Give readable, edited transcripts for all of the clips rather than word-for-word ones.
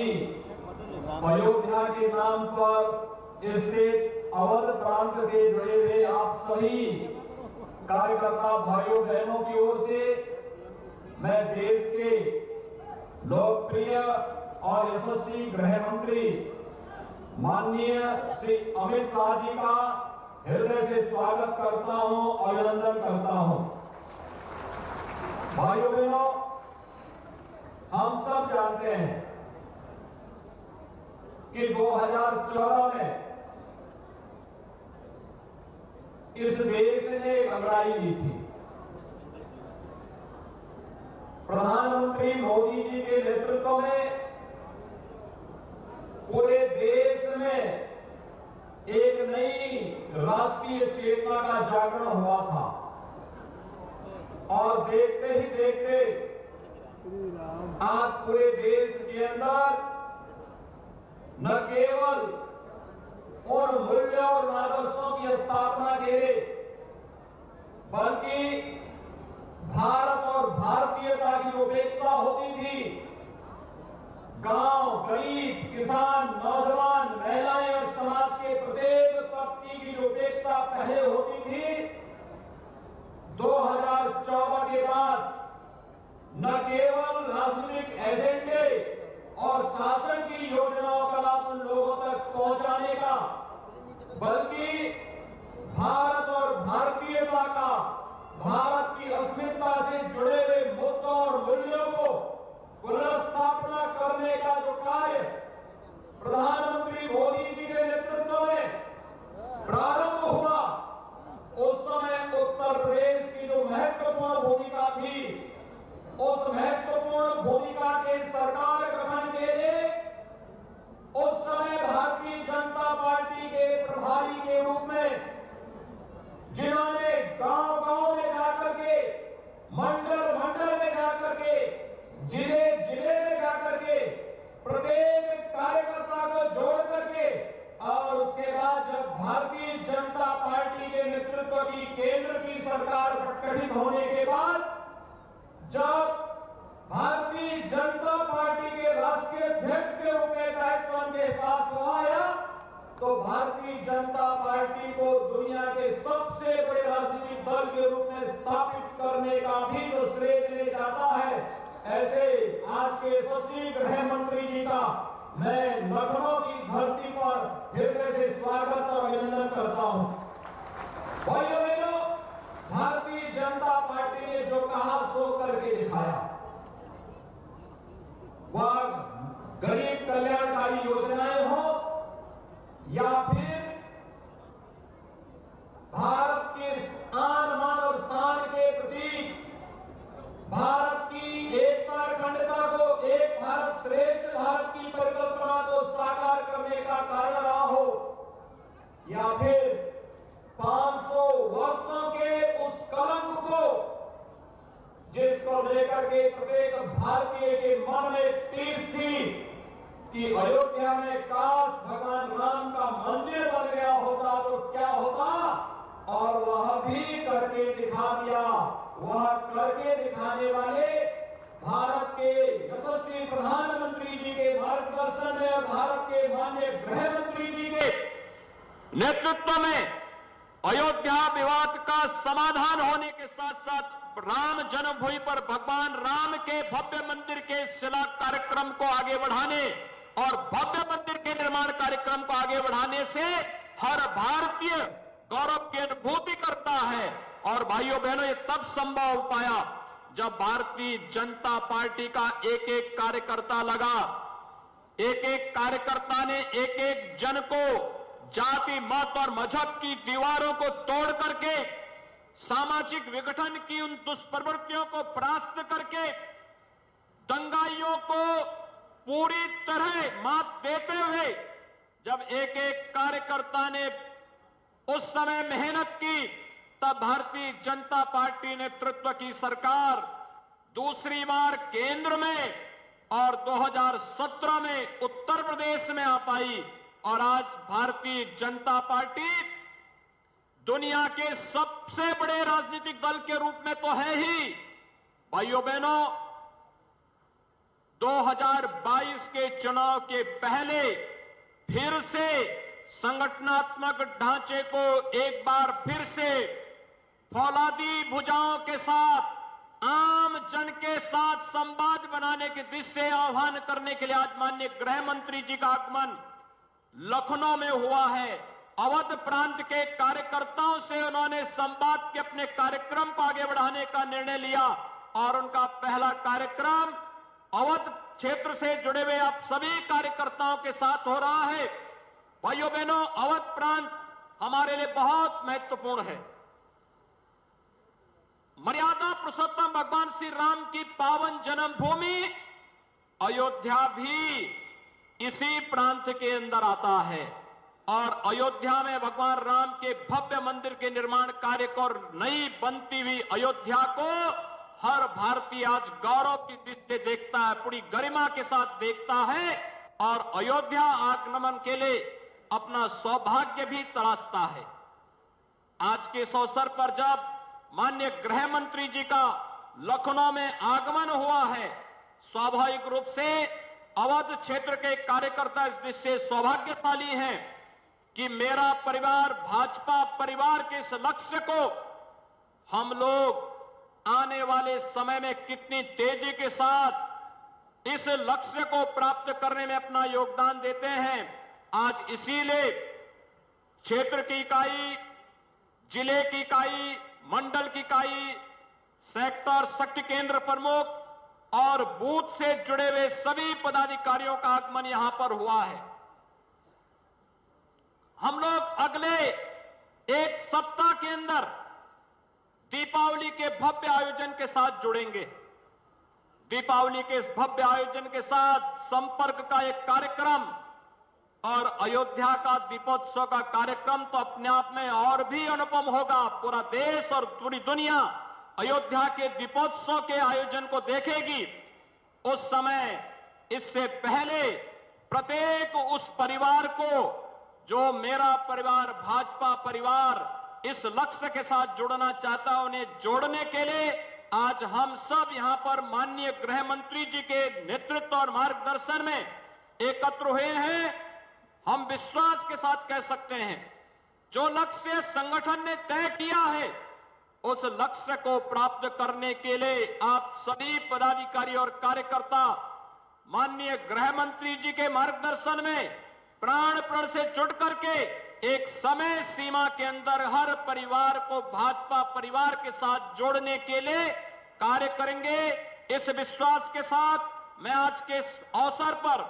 अयोध्या के नाम पर स्थित अवध प्रांत के जुड़े हुए आप सभी कार्यकर्ता भाइयों बहनों की ओर से मैं देश के लोकप्रिय और यशस्वी गृह मंत्री माननीय श्री अमित शाह जी का हृदय से स्वागत करता हूं, अभिनंदन करता हूं। भाइयों बहनों, हम सब जानते हैं कि 2014 में इस देश ने एक अंगड़ाई ली थी। प्रधानमंत्री मोदी जी के नेतृत्व में पूरे देश में एक नई राष्ट्रीय चेतना का जागरण हुआ था और देखते ही देखते आज पूरे देश के अंदर न केवल उन मूल्यों और आदर्शों की स्थापना के लिए बल्कि भारत और भारतीयता की जो उपेक्षा होती थी, गांव, गरीब, किसान, नौजवान, महिलाएं और समाज के प्रत्येक तबके की जो उपेक्षा पहले होती थी, 2014 के बाद न केवल राजनीतिक एजेंडे और शासन की योजनाओं का लाभ उन लोगों तक पहुंचाने का, बल्कि भारत और भारतीयता का, भारत की अस्मिता से जुड़े हुए मुद्दों और मूल्यों को पुनर्स्थापना करने का जो कार्य प्रधानमंत्री मोदी जी के नेतृत्व में प्रारंभ हुआ, उस समय उत्तर प्रदेश की जो महत्वपूर्ण भूमिका थी, उस महत्वपूर्ण भूमिका के सरकार गठन के लिए उस समय भारतीय जनता पार्टी के प्रभारी के रूप में जिन्होंने गांव-गांव में जाकर के, मंडल-मंडल में जाकर के, जिले-जिले में जाकर के प्रत्येक कार्यकर्ता को जोड़ करके और उसके बाद जब भारतीय जनता पार्टी के नेतृत्व की केंद्र की सरकार गठित होने के बाद जब भारतीय जनता पार्टी के राष्ट्रीय अध्यक्ष के रूप में दायित्व उनके पास आया, तो भारतीय जनता पार्टी को दुनिया के सबसे बड़े राजनीतिक दल के रूप में स्थापित करने का भी जो श्रेय मिले जाता है, ऐसे आज के यशस्वी गृह मंत्री जी का मैं लखनऊ की धरती पर हृदय से स्वागत और अभिनंदन करता हूं। भाइयों बहनों, भारतीय जनता पार्टी ने जो कहा सो करके दिखाया। वह गरीब कल्याणकारी योजनाएं हो या फिर भारत के आन मान और शान के प्रतीक भारत की एकता अखंडता को, एक भारत श्रेष्ठ भारत की परिकल्पना को साकार करने का कारण रहा हो, या फिर 500 वर्षों के उस कलंक को जिसको लेकर के प्रत्येक भारतीय के मन में टीस थी कि अयोध्या में काश भगवान राम का मंदिर बन गया होता तो क्या होता, और वह भी करके दिखा दिया। वह करके दिखाने वाले भारत के यशस्वी प्रधानमंत्री जी के मार्गदर्शन में और भारत के माननीय गृह मंत्री जी के नेतृत्व में अयोध्या विवाद का समाधान होने के साथ साथ राम जन्मभूमि पर भगवान राम के भव्य मंदिर के शिला कार्यक्रम को आगे बढ़ाने और भव्य मंदिर के निर्माण कार्यक्रम को आगे बढ़ाने से हर भारतीय गौरव की अनुभूति करता है। और भाइयों बहनों, ये तब संभव हो पाया जब भारतीय जनता पार्टी का एक एक कार्यकर्ता लगा, एक एक कार्यकर्ता ने एक एक जन को जाति, मत और मजहब की दीवारों को तोड़ करके सामाजिक विघटन की उन दुष्प्रवृत्तियों को परास्त करके दंगाइयों को पूरी तरह मात देते हुए जब एक एक कार्यकर्ता ने उस समय मेहनत की, तब भारतीय जनता पार्टी नेतृत्व की सरकार दूसरी बार केंद्र में और 2017 में उत्तर प्रदेश में आ पाई। और आज भारतीय जनता पार्टी दुनिया के सबसे बड़े राजनीतिक दल के रूप में तो है ही। भाइयों बहनों, 2022 के चुनाव के पहले फिर से संगठनात्मक ढांचे को एक बार फिर से फौलादी भुजाओं के साथ आम जन के साथ संवाद बनाने की दिशा से आह्वान करने के लिए आज माननीय गृह मंत्री जी का आगमन लखनऊ में हुआ है। अवध प्रांत के कार्यकर्ताओं से उन्होंने संवाद के अपने कार्यक्रम को आगे बढ़ाने का निर्णय लिया और उनका पहला कार्यक्रम अवध क्षेत्र से जुड़े हुए आप सभी कार्यकर्ताओं के साथ हो रहा है। भाइयों बहनों, अवध प्रांत हमारे लिए बहुत महत्वपूर्ण है। मर्यादा पुरुषोत्तम भगवान श्री राम की पावन जन्मभूमि अयोध्या भी इसी प्रांत के अंदर आता है और अयोध्या में भगवान राम के भव्य मंदिर के निर्माण कार्य को और नई बनती हुई अयोध्या को हर भारतीय आज गौरव की दृष्टि से देखता है, पूरी गरिमा के साथ देखता है और अयोध्या आगमन के लिए अपना सौभाग्य भी तलाशता है। आज के इस अवसर पर जब माननीय गृह मंत्री जी का लखनऊ में आगमन हुआ है, स्वाभाविक रूप से अवध क्षेत्र के कार्यकर्ता इस दृष्टि से सौभाग्यशाली हैं कि मेरा परिवार भाजपा परिवार के इस लक्ष्य को हम लोग आने वाले समय में कितनी तेजी के साथ इस लक्ष्य को प्राप्त करने में अपना योगदान देते हैं। आज इसीलिए क्षेत्र की इकाई, जिले की इकाई, मंडल की इकाई, सेक्टर शक्ति केंद्र प्रमुख और बूथ से जुड़े हुए सभी पदाधिकारियों का आगमन यहां पर हुआ है। हम लोग अगले एक सप्ताह के अंदर दीपावली के भव्य आयोजन के साथ जुड़ेंगे। दीपावली के इस भव्य आयोजन के साथ संपर्क का एक कार्यक्रम और अयोध्या का दीपोत्सव का कार्यक्रम तो अपने आप में और भी अनुपम होगा। पूरा देश और पूरी दुनिया अयोध्या के दीपोत्सव के आयोजन को देखेगी। उस समय इससे पहले प्रत्येक उस परिवार को जो मेरा परिवार भाजपा परिवार इस लक्ष्य के साथ जुड़ना चाहता है, उन्हें जोड़ने के लिए आज हम सब यहां पर माननीय गृह मंत्री जी के नेतृत्व और मार्गदर्शन में एकत्र हुए हैं। हम विश्वास के साथ कह सकते हैं जो लक्ष्य संगठन ने तय किया है उस लक्ष्य को प्राप्त करने के लिए आप सभी पदाधिकारी और कार्यकर्ता माननीय गृह मंत्री जी के मार्गदर्शन में प्राण प्रण से जुट करके एक समय सीमा के अंदर हर परिवार को भाजपा परिवार के साथ जोड़ने के लिए कार्य करेंगे। इस विश्वास के साथ मैं आज के इस अवसर पर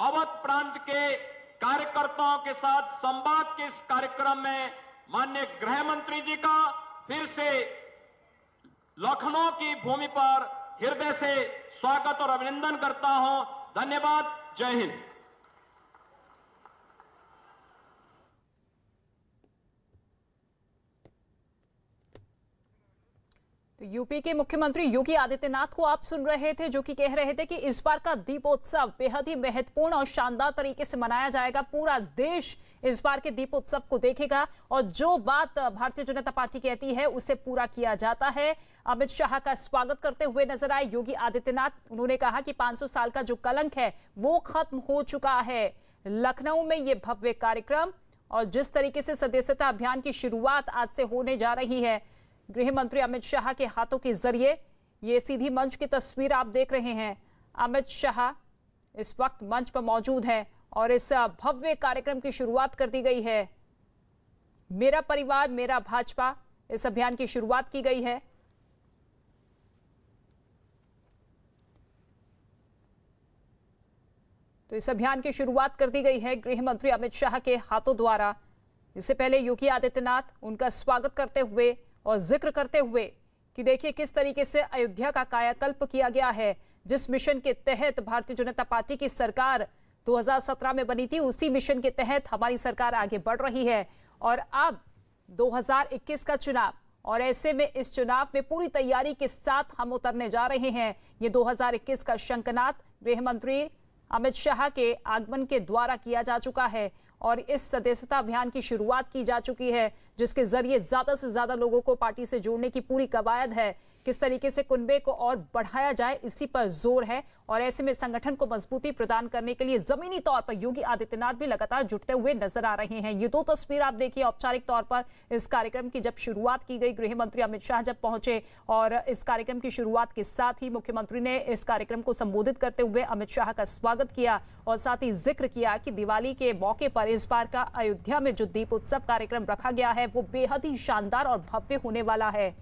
अवध प्रांत के कार्यकर्ताओं के साथ संवाद के इस कार्यक्रम में माननीय गृह मंत्री जी का फिर से लखनऊ की भूमि पर हृदय से स्वागत और अभिनंदन करता हूं। धन्यवाद। जय हिंद। तो यूपी के मुख्यमंत्री योगी आदित्यनाथ को आप सुन रहे थे, जो कि कह रहे थे कि इस बार का दीपोत्सव बेहद ही महत्वपूर्ण और शानदार तरीके से मनाया जाएगा। पूरा देश इस बार के दीपोत्सव को देखेगा और जो बात भारतीय जनता पार्टी कहती है उसे पूरा किया जाता है। अमित शाह का स्वागत करते हुए नजर आए योगी आदित्यनाथ। उन्होंने कहा कि 500 साल का जो कलंक है वो खत्म हो चुका है। लखनऊ में ये भव्य कार्यक्रम और जिस तरीके से सदस्यता अभियान की शुरुआत आज से होने जा रही है, गृह मंत्री अमित शाह के हाथों के जरिए ये सीधी मंच की तस्वीर आप देख रहे हैं। अमित शाह इस वक्त मंच पर मौजूद हैं और इस भव्य कार्यक्रम की शुरुआत कर दी गई है। मेरा परिवार मेरा भाजपा, इस अभियान की शुरुआत की गई है। तो इस अभियान की शुरुआत कर दी गई है गृह मंत्री अमित शाह के हाथों द्वारा। इससे पहले योगी आदित्यनाथ उनका स्वागत करते हुए और जिक्र करते हुए कि देखिए किस तरीके से अयोध्या का कायाकल्प किया गया है। जिस मिशन के तहत भारतीय जनता पार्टी की सरकार 2017 में बनी थी, उसी मिशन के तहत हमारी सरकार आगे बढ़ रही है। और अब 2021 का चुनाव, और ऐसे में इस चुनाव में पूरी तैयारी के साथ हम उतरने जा रहे हैं। ये 2021 का शंखनाद गृह मंत्री अमित शाह के आगमन के द्वारा किया जा चुका है और इस सदस्यता अभियान की शुरुआत की जा चुकी है। जिसके जरिए ज्यादा से ज्यादा लोगों को पार्टी से जोड़ने की पूरी कवायद है। किस तरीके से कुनबे को और बढ़ाया जाए, इसी पर जोर है। और ऐसे में संगठन को मजबूती प्रदान करने के लिए जमीनी तौर पर योगी आदित्यनाथ भी लगातार जुटते हुए नजर आ रहे हैं। ये दो तस्वीर आप देखिए औपचारिक तौर पर इस कार्यक्रम की जब शुरुआत की गई, गृह मंत्री अमित शाह जब पहुंचे और इस कार्यक्रम की शुरुआत के साथ ही मुख्यमंत्री ने इस कार्यक्रम को संबोधित करते हुए अमित शाह का स्वागत किया और साथ ही जिक्र किया कि दिवाली के मौके पर इस बार का अयोध्या में जो दीप उत्सव कार्यक्रम रखा गया है वो बेहद ही शानदार और भव्य होने वाला है।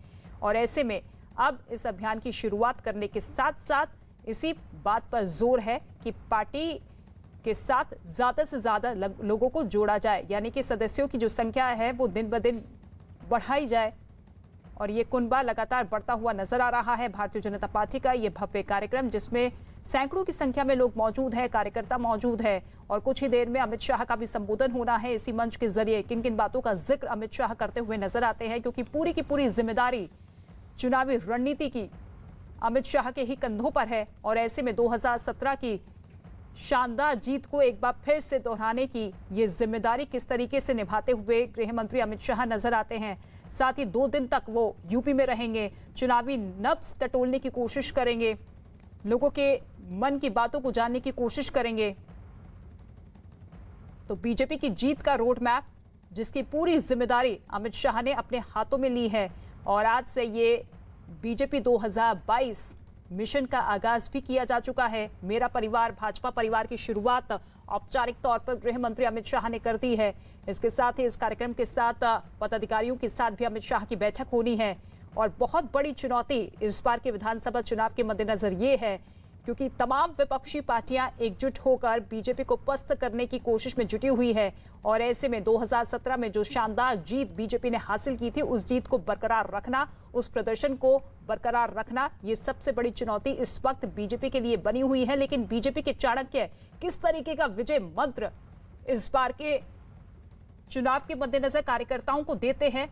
और ऐसे में अब इस अभियान की शुरुआत करने के साथ साथ इसी बात पर जोर है कि पार्टी के साथ ज्यादा से ज्यादा लोगों को जोड़ा जाए, यानी कि सदस्यों की जो संख्या है वो दिन ब दिन बढ़ाई जाए। और ये कुनबा लगातार बढ़ता हुआ नजर आ रहा है। भारतीय जनता पार्टी का ये भव्य कार्यक्रम जिसमें सैकड़ों की संख्या में लोग मौजूद है, कार्यकर्ता मौजूद है और कुछ ही देर में अमित शाह का भी संबोधन होना है। इसी मंच के जरिए किन किन बातों का जिक्र अमित शाह करते हुए नजर आते हैं, क्योंकि पूरी की पूरी जिम्मेदारी चुनावी रणनीति की अमित शाह के ही कंधों पर है। और ऐसे में 2017 की शानदार जीत को एक बार फिर से दोहराने की ये जिम्मेदारी किस तरीके से निभाते हुए गृह मंत्री अमित शाह नजर आते हैं। साथ ही 2 दिन तक वो यूपी में रहेंगे, चुनावी नब्ज टटोलने की कोशिश करेंगे, लोगों के मन की बातों को जानने की कोशिश करेंगे। तो बीजेपी की जीत का रोड मैप जिसकी पूरी जिम्मेदारी अमित शाह ने अपने हाथों में ली है और आज से ये बीजेपी 2022 मिशन का आगाज भी किया जा चुका है। मेरा परिवार भाजपा परिवार की शुरुआत औपचारिक तौर पर गृह मंत्री अमित शाह ने कर दी है। इसके साथ ही इस कार्यक्रम के साथ पदाधिकारियों के साथ भी अमित शाह की बैठक होनी है। और बहुत बड़ी चुनौती इस बार के विधानसभा चुनाव के मद्देनजर ये है क्योंकि तमाम विपक्षी पार्टियां एकजुट होकर बीजेपी को पस्त करने की कोशिश में जुटी हुई है। और ऐसे में 2017 में जो शानदार जीत बीजेपी ने हासिल की थी उस जीत को बरकरार रखना, उस प्रदर्शन को बरकरार रखना, ये सबसे बड़ी चुनौती इस वक्त बीजेपी के लिए बनी हुई है। लेकिन बीजेपी के चाणक्य किस तरीके का विजय मंत्र इस बार के चुनाव के मद्देनजर कार्यकर्ताओं को देते हैं,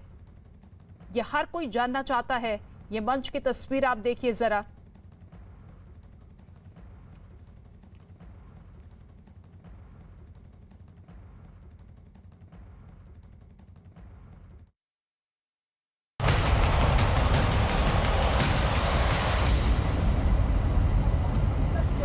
यह हर कोई जानना चाहता है। ये मंच की तस्वीर आप देखिए जरा।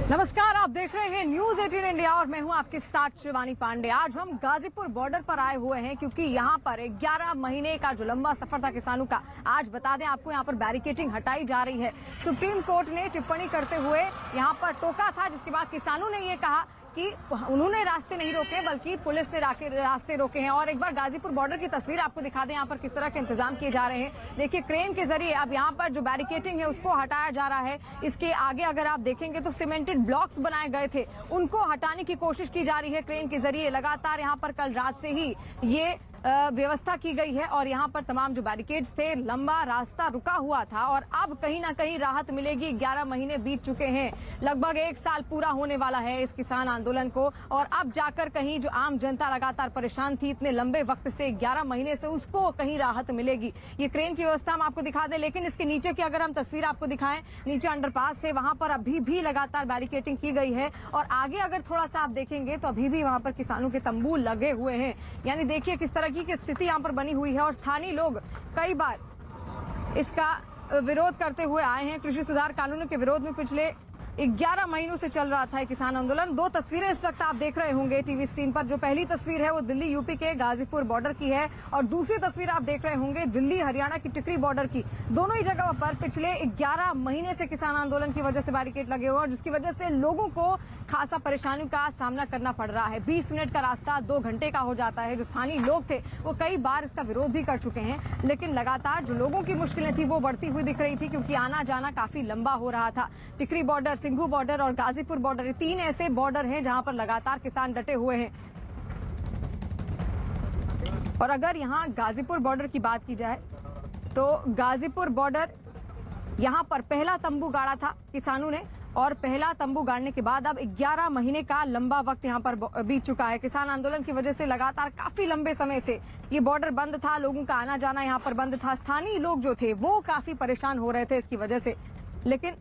नमस्कार, आप देख रहे हैं न्यूज 18 इंडिया और मैं हूं आपके साथ शिवानी पांडे। आज हम गाजीपुर बॉर्डर पर आए हुए हैं क्योंकि यहां पर 11 महीने का जो लंबा सफर था किसानों का, आज बता दें आपको यहां पर बैरिकेडिंग हटाई जा रही है। सुप्रीम कोर्ट ने टिप्पणी करते हुए यहां पर टोका था, जिसके बाद किसानों ने ये कहा कि उन्होंने रास्ते नहीं रोके बल्कि पुलिस ने रास्ते रोके हैं। और एक बार गाजीपुर बॉर्डर की तस्वीर आपको दिखा दें यहाँ पर किस तरह के इंतजाम किए जा रहे हैं। देखिए, क्रेन के जरिए अब यहाँ पर जो बैरिकेडिंग है उसको हटाया जा रहा है। इसके आगे अगर आप देखेंगे तो सीमेंटेड ब्लॉक्स बनाए गए थे, उनको हटाने की कोशिश की जा रही है क्रेन के जरिए। लगातार यहाँ पर कल रात से ही ये व्यवस्था की गई है और यहाँ पर तमाम जो बैरिकेड्स थे, लंबा रास्ता रुका हुआ था और अब कहीं ना कहीं राहत मिलेगी। 11 महीने बीत चुके हैं, लगभग 1 साल पूरा होने वाला है इस किसान आंदोलन को और अब जाकर कहीं जो आम जनता लगातार परेशान थी इतने लंबे वक्त से, 11 महीने से, उसको कहीं राहत मिलेगी। ये क्रेन की व्यवस्था हम आपको दिखा दें, लेकिन इसके नीचे की अगर हम तस्वीर आपको दिखाएं, नीचे अंडरपास है, वहां पर अभी भी लगातार बैरिकेडिंग की गई है और आगे अगर थोड़ा सा आप देखेंगे तो अभी भी वहां पर किसानों के तंबू लगे हुए हैं। यानी देखिए किस तरह की स्थिति यहाँ पर बनी हुई है और स्थानीय लोग कई बार इसका विरोध करते हुए आए हैं। कृषि सुधार कानूनों के विरोध में पिछले 11 महीनों से चल रहा था किसान आंदोलन। 2 तस्वीरें इस वक्त आप देख रहे होंगे टीवी स्क्रीन पर। जो पहली तस्वीर है वो दिल्ली यूपी के गाजीपुर बॉर्डर की है और दूसरी तस्वीर आप देख रहे होंगे दिल्ली हरियाणा की टिकरी बॉर्डर की। दोनों ही जगह पर पिछले 11 महीने से किसान आंदोलन की वजह से बैरिकेड लगे हुए और जिसकी वजह से लोगों को खासा परेशानियों का सामना करना पड़ रहा है। 20 मिनट का रास्ता 2 घंटे का हो जाता है। जो स्थानीय लोग थे वो कई बार इसका विरोध भी कर चुके हैं, लेकिन लगातार जो लोगों की मुश्किलें थी वो बढ़ती हुई दिख रही थी क्योंकि आना जाना काफी लंबा हो रहा था। टिकरी बॉर्डर, सिंघू बॉर्डर और गाजीपुर बॉर्डर, 3 ऐसे बॉर्डर हैं जहां पर लगातार किसान डटे हुए हैं। और अगर यहां गाजीपुर बॉर्डर की बात की जाए तो गाजीपुर बॉर्डर, यहां पर पहला तंबू गाड़ा था किसानों ने और पहला तंबू गाड़ने के बाद अब 11 महीने का लंबा वक्त यहां पर बीत चुका है। किसान आंदोलन की वजह से लगातार काफी लंबे समय से ये बॉर्डर बंद था, लोगों का आना जाना यहां पर बंद था। स्थानीय लोग जो थे वो काफी परेशान हो रहे थे इसकी वजह से, लेकिन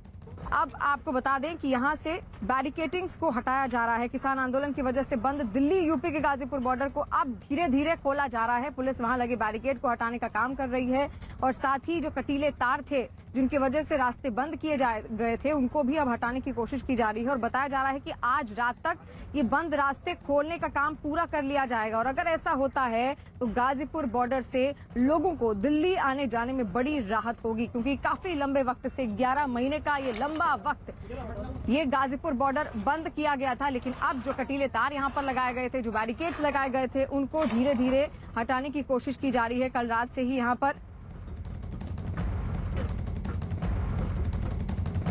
अब आपको बता दें कि यहां से बैरिकेटिंग्स को हटाया जा रहा है। किसान आंदोलन की वजह से बंद दिल्ली यूपी के गाजीपुर बॉर्डर को अब धीरे धीरे खोला जा रहा है। पुलिस वहां लगे बैरिकेड को हटाने का काम कर रही है और साथ ही जो कटीले तार थे जिनकी वजह से रास्ते बंद किए गए थे उनको भी अब हटाने की कोशिश की जा रही है और बताया जा रहा है कि आज रात तक ये बंद रास्ते खोलने का काम पूरा कर लिया जाएगा। और अगर ऐसा होता है तो गाजीपुर बॉर्डर से लोगों को दिल्ली आने जाने में बड़ी राहत होगी, क्योंकि काफी लंबे वक्त से 11 महीने का ये लंबा वक्त ये गाजीपुर बॉर्डर बंद किया गया था। लेकिन अब जो कटीले तार यहाँ पर लगाए गए थे, जो बैरिकेड्स लगाए गए थे, उनको धीरे धीरे हटाने की कोशिश की जा रही है। कल रात से ही यहाँ पर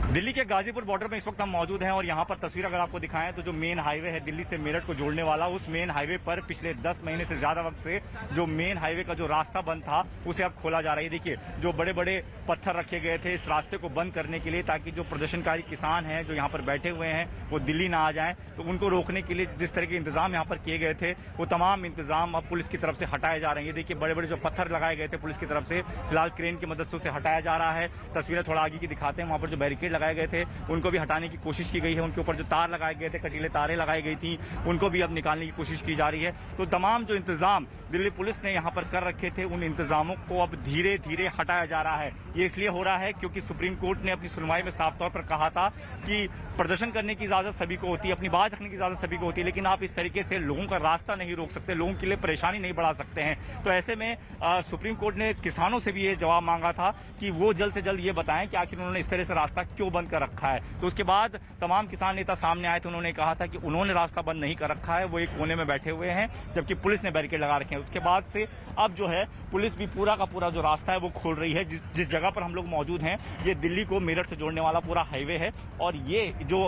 दिल्ली के गाजीपुर बॉर्डर में इस वक्त हम मौजूद हैं और यहाँ पर तस्वीर अगर आपको दिखाएं तो जो मेन हाईवे है दिल्ली से मेरठ को जोड़ने वाला, उस मेन हाईवे पर पिछले 10 महीने से ज्यादा वक्त से जो मेन हाईवे का जो रास्ता बंद था उसे अब खोला जा रहा है। देखिए जो बड़े बड़े पत्थर रखे गए थे इस रास्ते को बंद करने के लिए, ताकि जो प्रदर्शनकारी किसान हैं जो यहाँ पर बैठे हुए हैं वो दिल्ली ना आ जाएं, तो उनको रोकने के लिए जिस तरह के इंतजाम यहाँ पर किए गए थे वो तमाम इंतजाम अब पुलिस की तरफ से हटाए जा रहे हैं। देखिए बड़े बड़े जो पत्थर लगाए गए थे पुलिस की तरफ से, फिलहाल क्रेन की मदद से उसे हटाया जा रहा है। तस्वीरें थोड़ा आगे की दिखाते हैं। वहाँ पर जो बैरिकेड लगाए गए थे उनको भी हटाने की कोशिश की गई है। उनके ऊपर जो तार लगाए गए थे, कटीले तारें लगाई गई थी, उनको भी अब निकालने की कोशिश की जा रही है। तो तमाम जो इंतजाम दिल्ली पुलिस ने यहाँ पर कर रखे थे उन इंतजामों को अब धीरे धीरे हटाया जा रहा है। ये इसलिए हो रहा है क्योंकि सुप्रीम कोर्ट ने अपनी सुनवाई में साफ तौर पर कहा था कि प्रदर्शन करने की इजाजत सभी को होती है, अपनी बात रखने की इजाजत सभी को होती है, लेकिन आप इस तरीके से लोगों का रास्ता नहीं रोक सकते, लोगों के लिए परेशानी नहीं बढ़ा सकते हैं। तो ऐसे में सुप्रीम कोर्ट ने किसानों से भी ये जवाब मांगा था कि वो जल्द से जल्द ये बताएं कि आखिर उन्होंने इस तरह से रास्ता क्यों बंद कर रखा है। तो उसके बाद तमाम किसान नेता सामने आए थे, उन्होंने कहा था कि उन्होंने रास्ता बंद नहीं कर रखा है, वो एक कोने में बैठे हुए हैं, जबकि पुलिस ने बैरिकेड लगा रखे हैं। उसके बाद से अब जो है पुलिस भी पूरा का पूरा जो रास्ता है वो खोल रही है। जिस जगह पर हम लोग मौजूद हैं ये दिल्ली को मेरठ से जोड़ने वाला पूरा हाईवे है और ये जो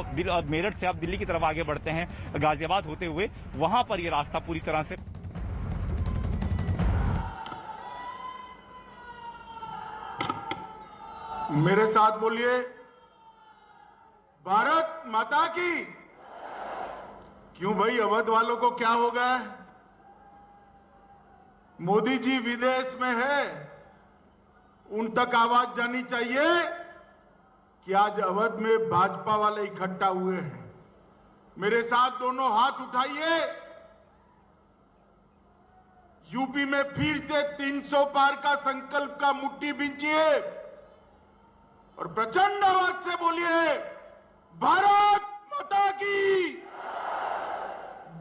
मेरठ से आप दिल्ली की तरफ आगे बढ़ते हैं गाजियाबाद होते हुए, वहां पर ये रास्ता पूरी तरह से मेरे साथ बोलिए, भारत माता की। क्यों भाई, अवध वालों को क्या हो गया? मोदी जी विदेश में है, उन तक आवाज जानी चाहिए कि आज अवध में भाजपा वाले इकट्ठा हुए हैं। मेरे साथ दोनों हाथ उठाइए। यूपी में फिर से 300 पार का संकल्प का मुट्ठी बिंचिए और प्रचंड आवाज से बोलिए, भारत माता की,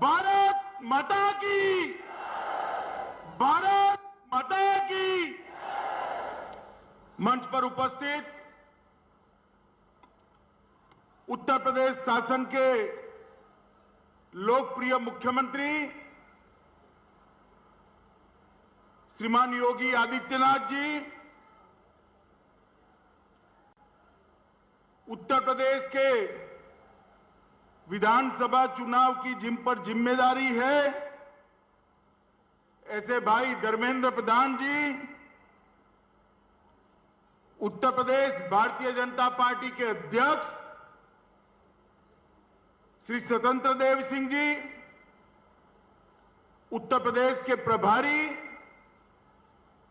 भारत माता की, भारत माता की। मंच पर उपस्थित उत्तर प्रदेश शासन के लोकप्रिय मुख्यमंत्री श्रीमान योगी आदित्यनाथ जी, उत्तर प्रदेश के विधानसभा चुनाव की जिन पर जिम्मेदारी है ऐसे भाई धर्मेंद्र प्रधान जी, उत्तर प्रदेश भारतीय जनता पार्टी के अध्यक्ष श्री स्वतंत्र देव सिंह जी, उत्तर प्रदेश के प्रभारी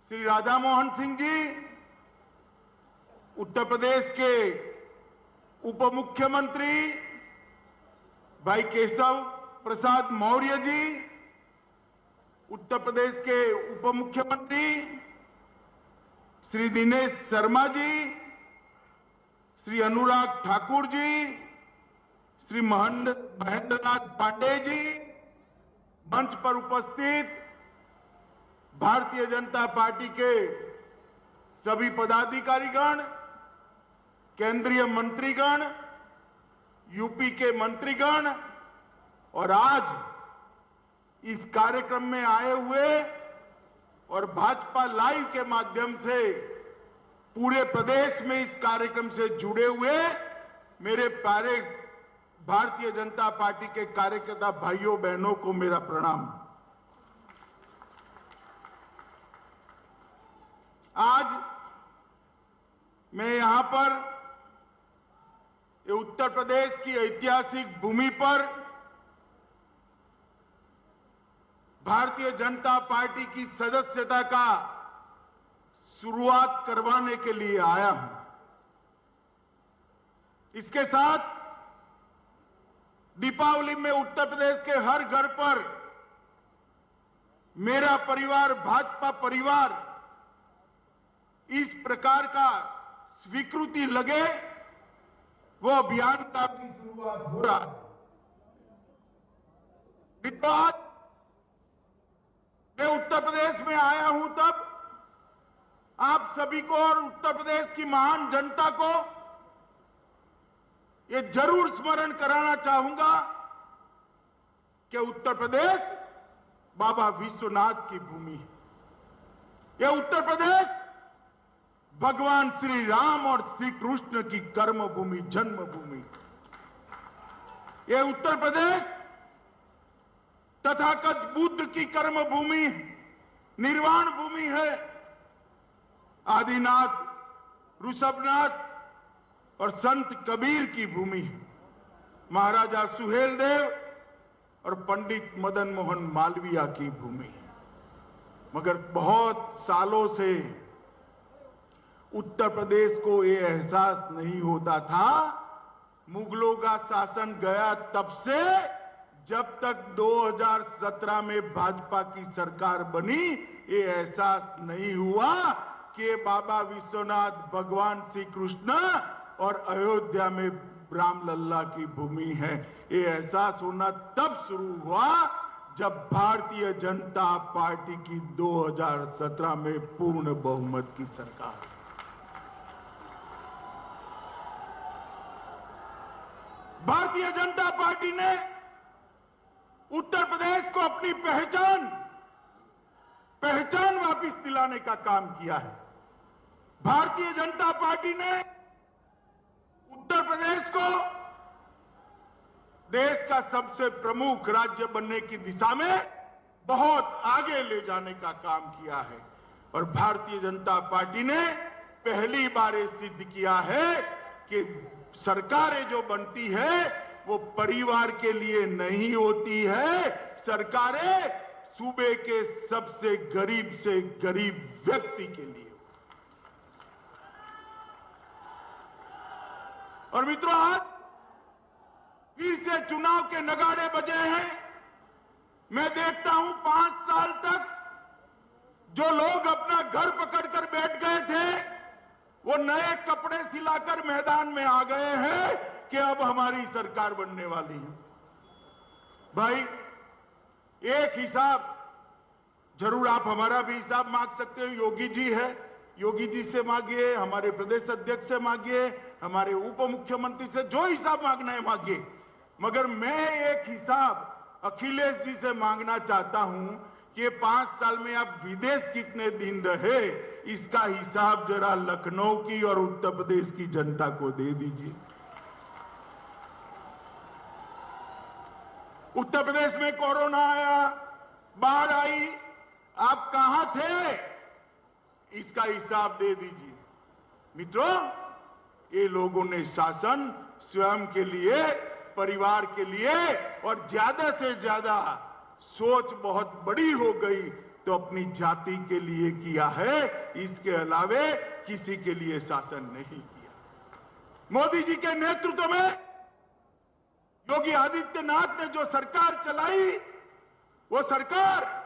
श्री राधा मोहन सिंह जी, उत्तर प्रदेश के उप मुख्यमंत्री भाई केशव प्रसाद मौर्य जी, उत्तर प्रदेश के उप मुख्यमंत्री श्री दिनेश शर्मा जी, श्री अनुराग ठाकुर जी, श्री महेंद्रनाथ पांडे जी, मंच पर उपस्थित भारतीय जनता पार्टी के सभी पदाधिकारीगण, केंद्रीय मंत्रीगण, यूपी के मंत्रीगण और आज इस कार्यक्रम में आए हुए और भाजपा लाइव के माध्यम से पूरे प्रदेश में इस कार्यक्रम से जुड़े हुए मेरे प्यारे भारतीय जनता पार्टी के कार्यकर्ता भाइयों बहनों को मेरा प्रणाम। आज मैं यहां पर उत्तर प्रदेश की ऐतिहासिक भूमि पर भारतीय जनता पार्टी की सदस्यता का शुरुआत करवाने के लिए आया हूं। इसके साथ दीपावली में उत्तर प्रदेश के हर घर पर मेरा परिवार भाजपा परिवार इस प्रकार का स्वीकृति लगे, वो अभियान का भी शुरुआत हो रहा है। मित्रों, आज मैं उत्तर प्रदेश में आया हूं तब आप सभी को और उत्तर प्रदेश की महान जनता को ये जरूर स्मरण कराना चाहूंगा कि उत्तर प्रदेश बाबा विश्वनाथ की भूमि है। यह उत्तर प्रदेश भगवान श्री राम और श्री कृष्ण की कर्म भूमि, जन्मभूमि। यह उत्तर प्रदेश तथागत बुद्ध की कर्म भूमि, निर्वाण भूमि है। आदिनाथ, ऋषभनाथ और संत कबीर की भूमि है। महाराजा सुहेल देव और पंडित मदन मोहन मालवीय की भूमि है। मगर बहुत सालों से उत्तर प्रदेश को ये एहसास नहीं होता था। मुगलों का शासन गया तब से, जब तक 2017 में भाजपा की सरकार बनी, ये एहसास नहीं हुआ कि बाबा विश्वनाथ भगवान श्री कृष्ण और अयोध्या में रामलल्ला की भूमि है। ये एहसास होना तब शुरू हुआ जब भारतीय जनता पार्टी की 2017 में पूर्ण बहुमत की सरकार। भारतीय जनता पार्टी ने उत्तर प्रदेश को अपनी पहचान वापस दिलाने का काम किया है। भारतीय जनता पार्टी ने उत्तर प्रदेश को देश का सबसे प्रमुख राज्य बनने की दिशा में बहुत आगे ले जाने का काम किया है। और भारतीय जनता पार्टी ने पहली बार ये सिद्ध किया है कि सरकारें जो बनती है वो परिवार के लिए नहीं होती है। सरकारें सूबे के सबसे गरीब से गरीब व्यक्ति के लिए। और मित्रों, आज फिर से चुनाव के नगाड़े बजे हैं। मैं देखता हूं 5 साल तक जो लोग अपना घर पकड़कर बैठ गए थे, वो नए कपड़े सिलाकर मैदान में आ गए हैं कि अब हमारी सरकार बनने वाली है। भाई, एक हिसाब जरूर आप हमारा भी हिसाब मांग सकते हो। योगी जी है, योगी जी से मांगिए, हमारे प्रदेश अध्यक्ष से मांगिए, हमारे उप मुख्यमंत्री से, जो हिसाब मांगना है मांगिए। मगर मैं एक हिसाब अखिलेश जी से मांगना चाहता हूं कि 5 साल में आप विदेश कितने दिन रहे, इसका हिसाब जरा लखनऊ की और उत्तर प्रदेश की जनता को दे दीजिए। उत्तर प्रदेश में कोरोना आया, बाढ़ आई, आप कहां थे, इसका हिसाब दे दीजिए। मित्रों, ये लोगों ने शासन स्वयं के लिए, परिवार के लिए और ज्यादा से ज्यादा सोच बहुत बड़ी हो गई तो अपनी जाति के लिए किया है। इसके अलावे किसी के लिए शासन नहीं किया। मोदी जी के नेतृत्व में योगी आदित्यनाथ ने जो सरकार चलाई, वो सरकार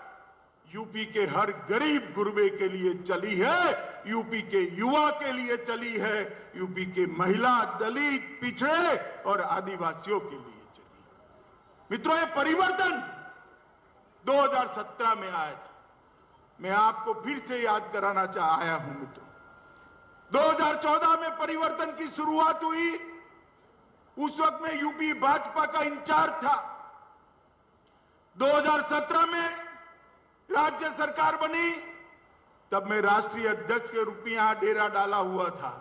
यूपी के हर गरीब गुरबे के लिए चली है, यूपी के युवा के लिए चली है, यूपी के महिला, दलित, पिछड़े और आदिवासियों के लिए चली। मित्रों, ये परिवर्तन 2017 में आया था। मैं आपको फिर से याद कराना आया हूं मित्रों। 2014 में परिवर्तन की शुरुआत हुई। उस वक्त में यूपी भाजपा का इंचार्ज था। 2017 में राज्य सरकार बनी, तब मैं राष्ट्रीय अध्यक्ष के रूप में यहां डेरा डाला हुआ था।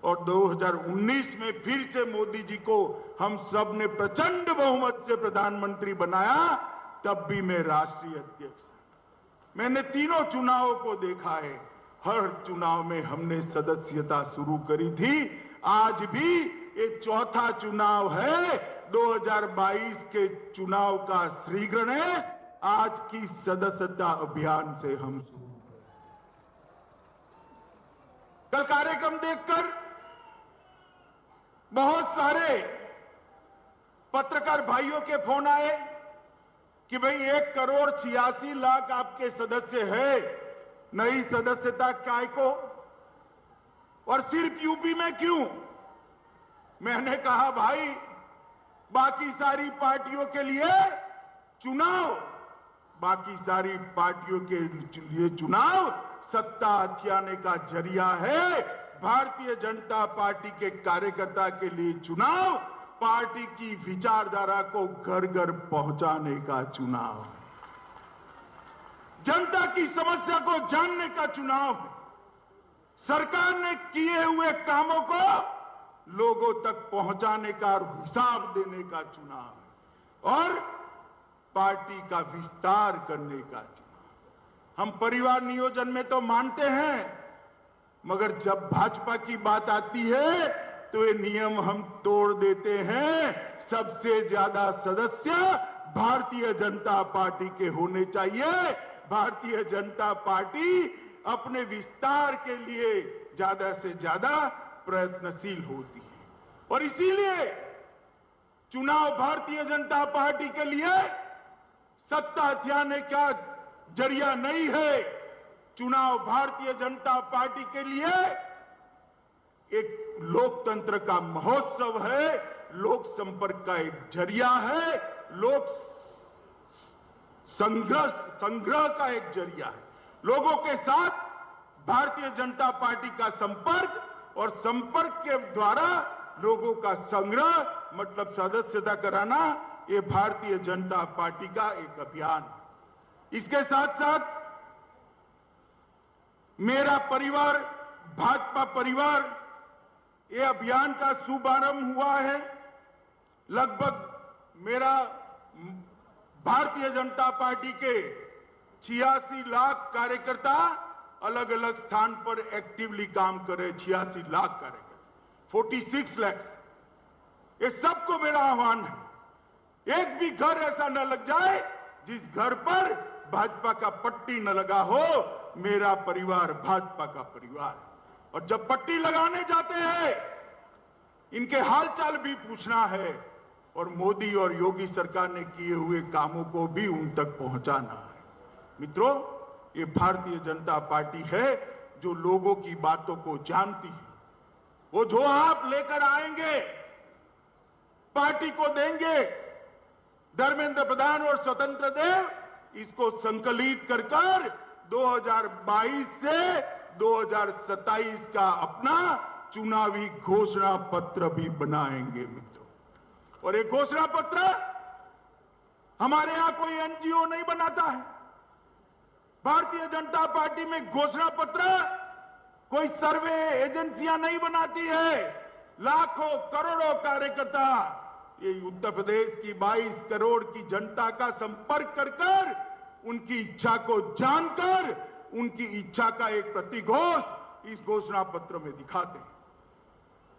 और 2019 में फिर से मोदी जी को हम सब ने प्रचंड बहुमत से प्रधानमंत्री बनाया, तब भी मैं राष्ट्रीय अध्यक्ष। मैंने तीनों चुनावों को देखा है। हर चुनाव में हमने सदस्यता शुरू करी थी। आज भी ये चौथा चुनाव है। 2022 के चुनाव का श्री गणेश आज की सदस्यता अभियान से हम शुरू करें। कल कार्यक्रम देखकर बहुत सारे पत्रकार भाइयों के फोन आए कि भाई 1,86,00,000 आपके सदस्य है, नई सदस्यता काय को, और सिर्फ यूपी में क्यों? मैंने कहा भाई बाकी सारी पार्टियों के लिए चुनाव, बाकी सारी पार्टियों के लिए चुनाव सत्ता हथियाने का जरिया है। भारतीय जनता पार्टी के कार्यकर्ता के लिए चुनाव पार्टी की विचारधारा को घर घर पहुंचाने का चुनाव, जनता की समस्या को जानने का चुनाव, सरकार ने किए हुए कामों को लोगों तक पहुंचाने का और हिसाब देने का चुनाव, और पार्टी का विस्तार करने का चुनाव। हम परिवार नियोजन में तो मानते हैं, मगर जब भाजपा की बात आती है तो ये नियम हम तोड़ देते हैं। सबसे ज्यादा सदस्य भारतीय जनता पार्टी के होने चाहिए। भारतीय जनता पार्टी अपने विस्तार के लिए ज्यादा से ज्यादा प्रयत्नशील होती है, और इसीलिए चुनाव भारतीय जनता पार्टी के लिए सत्ता हथियाने का जरिया नहीं है। चुनाव भारतीय जनता पार्टी के लिए एक लोकतंत्र का महोत्सव है, लोक संपर्क का एक जरिया है, लोक संग्रह का एक जरिया है। लोगों के साथ भारतीय जनता पार्टी का संपर्क, और संपर्क के द्वारा लोगों का संग्रह, मतलब सदस्यता कराना, ये भारतीय जनता पार्टी का एक अभियान है। इसके साथ साथ मेरा परिवार, भाजपा परिवार, ये अभियान का शुभारंभ हुआ है। लगभग मेरा भारतीय जनता पार्टी के 86 लाख कार्यकर्ता अलग अलग स्थान पर एक्टिवली काम कर रहे। 86 लाख कार्यकर्ता, 46 लाख। ये सबको मेरा आह्वान है, एक भी घर ऐसा न लग जाए जिस घर पर भाजपा का पट्टी न लगा हो। मेरा परिवार भाजपा का परिवार, और जब पट्टी लगाने जाते हैं इनके हालचाल भी पूछना है, और मोदी और योगी सरकार ने किए हुए कामों को भी उन तक पहुंचाना है। मित्रों, ये भारतीय जनता पार्टी है जो लोगों की बातों को जानती है। वो जो आप लेकर आएंगे पार्टी को देंगे। धर्मेंद्र प्रधान और स्वतंत्र देव इसको संकलित कर 2022 से 2027 का अपना चुनावी घोषणा पत्र भी बनाएंगे मित्रों। और एक घोषणा पत्र हमारे यहां कोई एनजीओ नहीं बनाता है। भारतीय जनता पार्टी में घोषणा पत्र कोई सर्वे एजेंसियां नहीं बनाती है। लाखों करोड़ों कार्यकर्ता ये उत्तर प्रदेश की 22 करोड़ की जनता का संपर्क कर उनकी इच्छा को जानकर उनकी इच्छा का एक प्रतिघोष इस घोषणा पत्र में दिखाते हैं।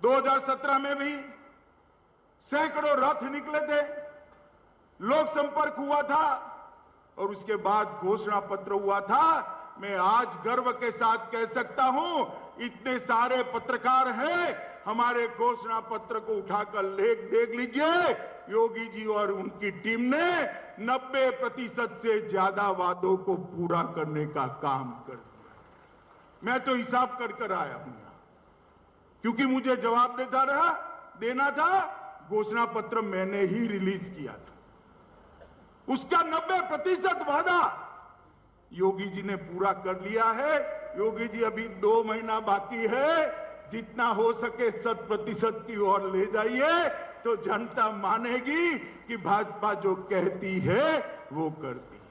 2017 में भी सैकड़ों रथ निकले थे, लोक संपर्क हुआ था, और उसके बाद घोषणा पत्र हुआ था। मैं आज गर्व के साथ कह सकता हूं, इतने सारे पत्रकार हैं, हमारे घोषणा पत्र को उठाकर देख लीजिए। योगी जी और उनकी टीम ने 90% से ज्यादा वादों को पूरा करने का काम कर दिया। मैं तो हिसाब कर आया हूं यहां, क्योंकि मुझे जवाब देना था। घोषणा पत्र मैंने ही रिलीज किया था, उसका 90% वादा योगी जी ने पूरा कर लिया है। योगी जी अभी 2 महीना बाकी है, जितना हो सके 100% की ओर ले जाइए, तो जनता मानेगी कि भाजपा जो कहती है वो करती है।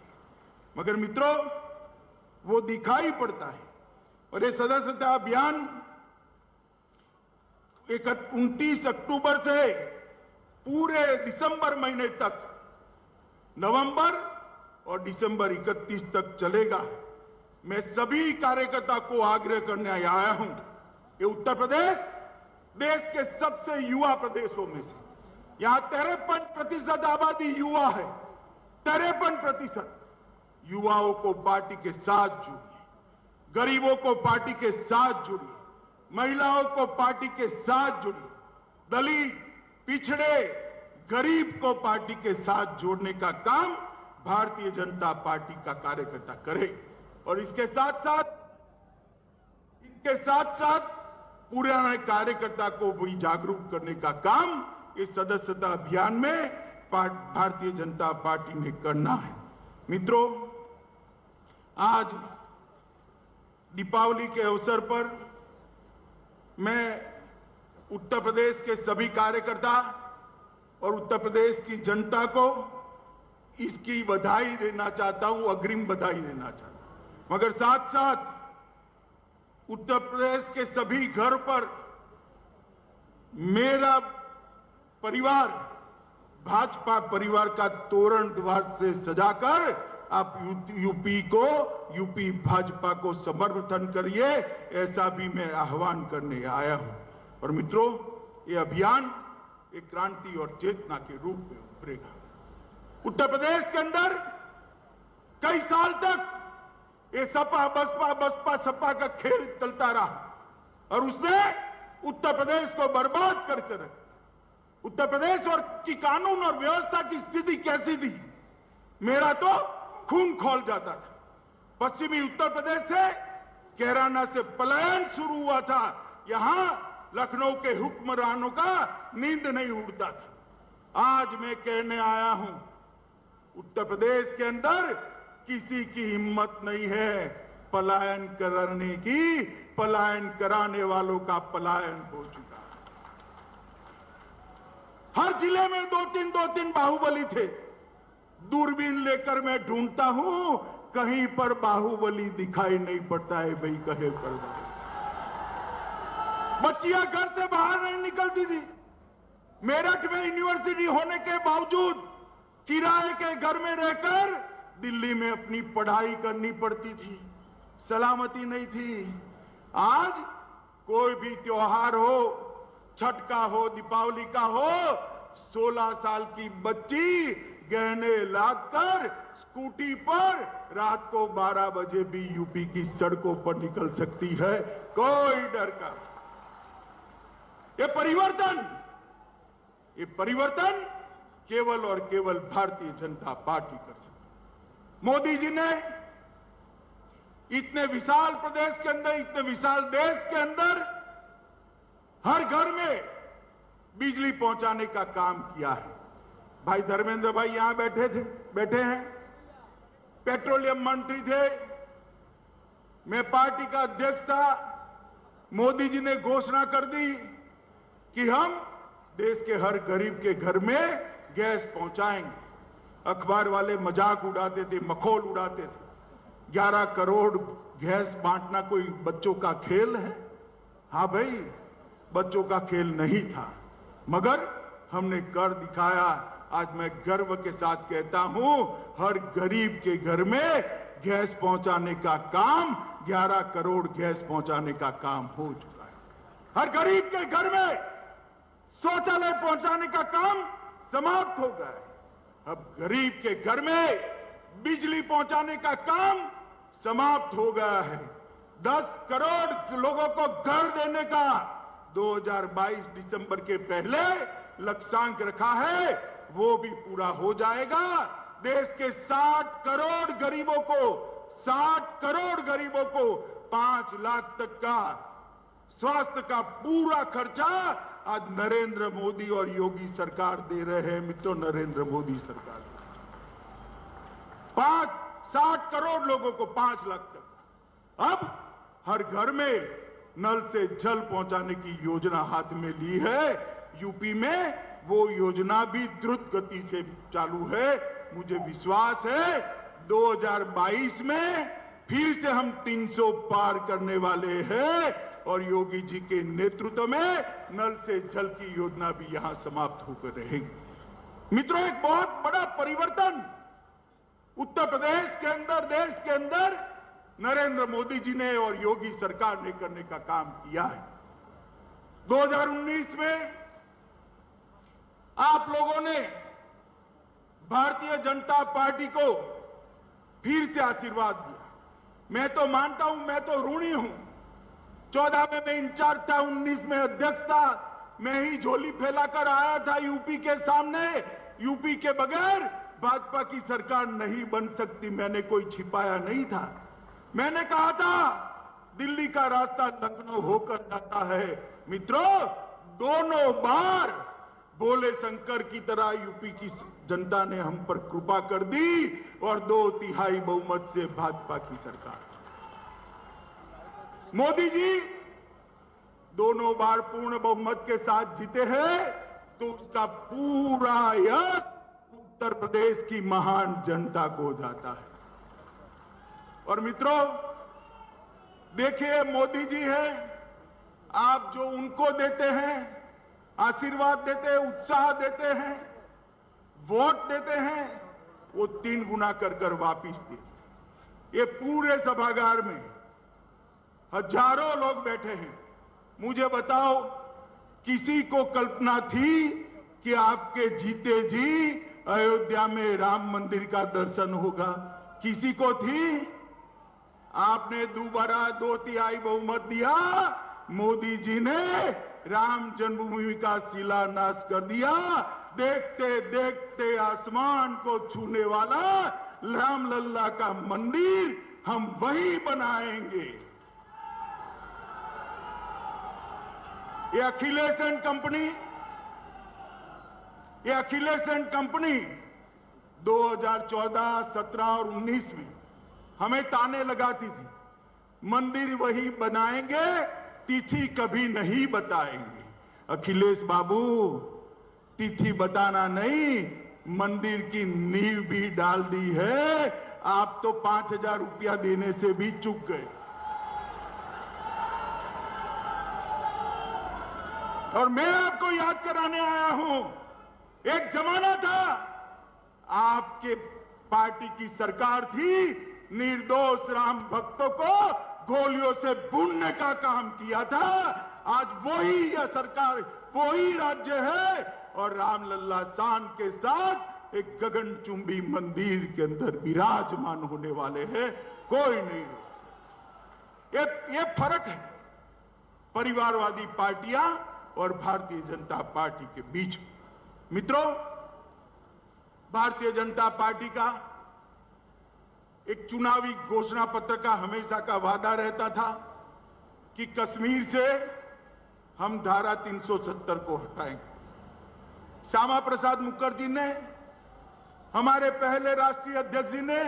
मगर मित्रों, वो दिखाई पड़ता है। और ये सदस्यता अभियान 29 अक्टूबर से पूरे दिसंबर महीने तक, नवंबर और दिसंबर 31 तक चलेगा। मैं सभी कार्यकर्ता को आग्रह करने आया हूं, ये उत्तर प्रदेश देश के सबसे युवा प्रदेशों में से, यहां 53% आबादी युवा है। 53% युवाओं को पार्टी के साथ जुड़िए, गरीबों को पार्टी के साथ जुड़िए, महिलाओं को पार्टी के साथ जुड़िए, दलित, पिछड़े, गरीब को पार्टी के साथ जोड़ने का काम भारतीय जनता पार्टी का कार्यकर्ता करे। और इसके साथ साथ पुराने कार्यकर्ता को भी जागरूक करने का काम इस सदस्यता अभियान में भारतीय जनता पार्टी ने करना है। मित्रों, आज दीपावली के अवसर पर मैं उत्तर प्रदेश के सभी कार्यकर्ता और उत्तर प्रदेश की जनता को इसकी बधाई देना चाहता हूं, अग्रिम बधाई देना चाहता हूं। मगर साथ साथ उत्तर प्रदेश के सभी घर पर मेरा परिवार, भाजपा परिवार का तोरण द्वार से सजाकर आप यूपी भाजपा को समर्थन करिए, ऐसा भी मैं आह्वान करने आया हूं। और मित्रों, ये अभियान एक क्रांति और चेतना के रूप में उभरेगा। उत्तर प्रदेश के अंदर कई साल तक ये सपा सपा का खेल चलता रहा और उसने उत्तर प्रदेश को बर्बाद करके रख दिया। उत्तर प्रदेश और की कानून और व्यवस्था की स्थिति कैसी थी, मेरा तो खून खौल जाता था। पश्चिमी उत्तर प्रदेश से कैराना से पलायन शुरू हुआ था। यहां लखनऊ के हुक्मरानों का नींद नहीं उड़ता था। आज मैं कहने आया हूं, उत्तर प्रदेश के अंदर किसी की हिम्मत नहीं है पलायन करने की। पलायन कराने वालों का पलायन हो चुका है। हर जिले में दो तीन बाहुबली थे। दूरबीन लेकर मैं ढूंढता हूं, कहीं पर बाहुबली दिखाई नहीं पड़ता है। भाई कहे पर बच्चियां घर से बाहर नहीं निकलती थी। मेरठ में यूनिवर्सिटी होने के बावजूद किराए के घर में रहकर दिल्ली में अपनी पढ़ाई करनी पड़ती थी। सलामती नहीं थी। आज कोई भी त्योहार हो, छठ का हो, दीपावली का हो, 16 साल की बच्ची गहने लादकर स्कूटी पर रात को 12 बजे भी यूपी की सड़कों पर निकल सकती है, कोई डर का। ये परिवर्तन केवल और केवल भारतीय जनता पार्टी कर सकती है। मोदी जी ने इतने विशाल प्रदेश के अंदर, इतने विशाल देश के अंदर हर घर में बिजली पहुंचाने का काम किया है। भाई धर्मेंद्र भाई यहां बैठे हैं, पेट्रोलियम मंत्री थे, मैं पार्टी का अध्यक्ष था। मोदी जी ने घोषणा कर दी कि हम देश के हर गरीब के घर में गैस पहुंचाएंगे। अखबार वाले मजाक उड़ाते थे, मखौल उड़ाते थे। 11 करोड़ गैस बांटना कोई बच्चों का खेल है? हाँ भाई, बच्चों का खेल नहीं था, मगर हमने कर दिखाया। आज मैं गर्व के साथ कहता हूं, हर गरीब के घर में गैस पहुंचाने का काम, 11 करोड़ गैस पहुंचाने का काम हो चुका है। हर गरीब के घर में शौचालय पहुंचाने का काम समाप्त हो गया है। अब गरीब के घर में बिजली पहुंचाने का काम समाप्त हो गया है। 10 करोड़ लोगों को घर देने का 2022 दिसंबर के पहले लक्ष्यांक रखा है, वो भी पूरा हो जाएगा। देश के 60 करोड़ गरीबों को 5 लाख तक का स्वास्थ्य का पूरा खर्चा आज नरेंद्र मोदी और योगी सरकार दे रहे हैं। मित्रों, नरेंद्र मोदी सरकार 60 करोड़ लोगों को 5 लाख तक। अब हर घर में नल से जल पहुंचाने की योजना हाथ में ली है। यूपी में वो योजना भी द्रुत गति से चालू है। मुझे विश्वास है 2022 में फिर से हम 300 पार करने वाले हैं और योगी जी के नेतृत्व में नल से जल की योजना भी यहां समाप्त होकर रहेगी। मित्रों, एक बहुत बड़ा परिवर्तन उत्तर प्रदेश के अंदर, देश के अंदर नरेंद्र मोदी जी ने और योगी सरकार ने करने का काम किया है। 2019 में आप लोगों ने भारतीय जनता पार्टी को फिर से आशीर्वाद दिया। मैं तो मानता हूं, मैं तो ऋणी हूं। 14 में मैं इंचार्ज था, 19 में अध्यक्ष था। मैं ही झोली फैलाकर आया था यूपी के सामने। यूपी के बगैर भाजपा की सरकार नहीं बन सकती, मैंने कोई छिपाया नहीं था। मैंने कहा था दिल्ली का रास्ता लखनऊ होकर जाता है। मित्रों, दोनों बार बोले शंकर की तरह यूपी की जनता ने हम पर कृपा कर दी और 2/3 बहुमत से भाजपा की सरकार। मोदी जी दोनों बार पूर्ण बहुमत के साथ जीते हैं, तो उसका पूरा यश उत्तर प्रदेश की महान जनता को जाता है। और मित्रों, देखिए मोदी जी है, आप जो उनको देते हैं, आशीर्वाद देते हैं, उत्साह देते हैं, वोट देते हैं, वो 3 गुना कर वापिस दे। ये पूरे सभागार में हजारों लोग बैठे हैं। मुझे बताओ, किसी को कल्पना थी कि आपके जीते जी अयोध्या में राम मंदिर का दर्शन होगा? किसी को थी? आपने दोबारा 2/3 बहुमत दिया, मोदी जी ने राम जन्मभूमि का शिलान्यास कर दिया। देखते देखते आसमान को छूने वाला रामलल्ला का मंदिर हम वही बनाएंगे। ये अखिलेश एंड कंपनी 2014, 17 और 19 में हमें ताने लगाती थी, मंदिर वही बनाएंगे, तिथि कभी नहीं बताएंगे। अखिलेश बाबू, तिथि बताना नहीं, मंदिर की नींव भी डाल दी है। आप तो 5,000 रुपया देने से भी चूक गए। और मैं आपको याद कराने आया हूं, एक जमाना था, आपके पार्टी की सरकार थी, निर्दोष राम भक्तों को गोलियों से भूनने का काम किया था। आज वही यह सरकार, वही राज्य है, और रामलल्ला शान के साथ एक गगनचुंबी मंदिर के अंदर विराजमान होने वाले हैं। कोई नहीं रोक सकता। ये फर्क है परिवारवादी पार्टियां और भारतीय जनता पार्टी के बीच। मित्रों, भारतीय जनता पार्टी का एक चुनावी घोषणा पत्र का हमेशा का वादा रहता था कि कश्मीर से हम धारा 370 को हटाएंगे। श्यामा प्रसाद मुखर्जी ने, हमारे पहले राष्ट्रीय अध्यक्ष जी ने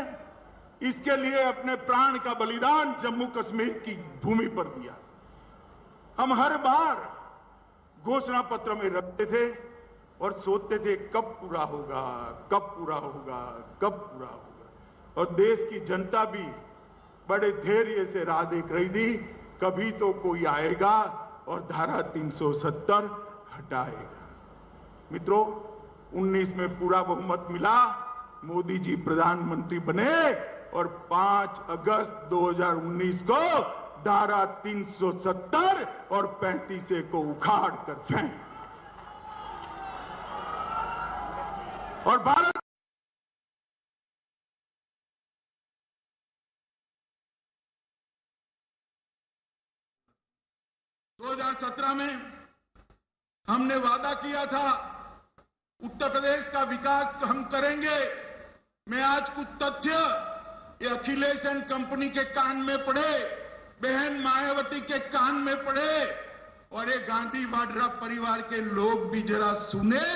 इसके लिए अपने प्राण का बलिदान जम्मू कश्मीर की भूमि पर दिया। हम हर बार घोषणा पत्र में रखते थे और सोचते थे कब पूरा होगा, कब पूरा होगा, कब पूरा होगा। और देश की जनता भी बड़े धैर्य से राह देख रही थी, कभी तो कोई आएगा और धारा 370 हटाएगा। मित्रों, 19 में पूरा बहुमत मिला, मोदी जी प्रधानमंत्री बने और 5 अगस्त 2019 को धारा 370 और 35 को उखाड़ कर फेंक। और भारत 2017 में हमने वादा किया था उत्तर प्रदेश का विकास हम करेंगे। मैं आज कुछ तथ्य ये अखिलेश एंड कंपनी के कान में पड़े, बहन मायावती के कान में पड़े और ये गांधी वाड्रा परिवार के लोग भी जरा सुने,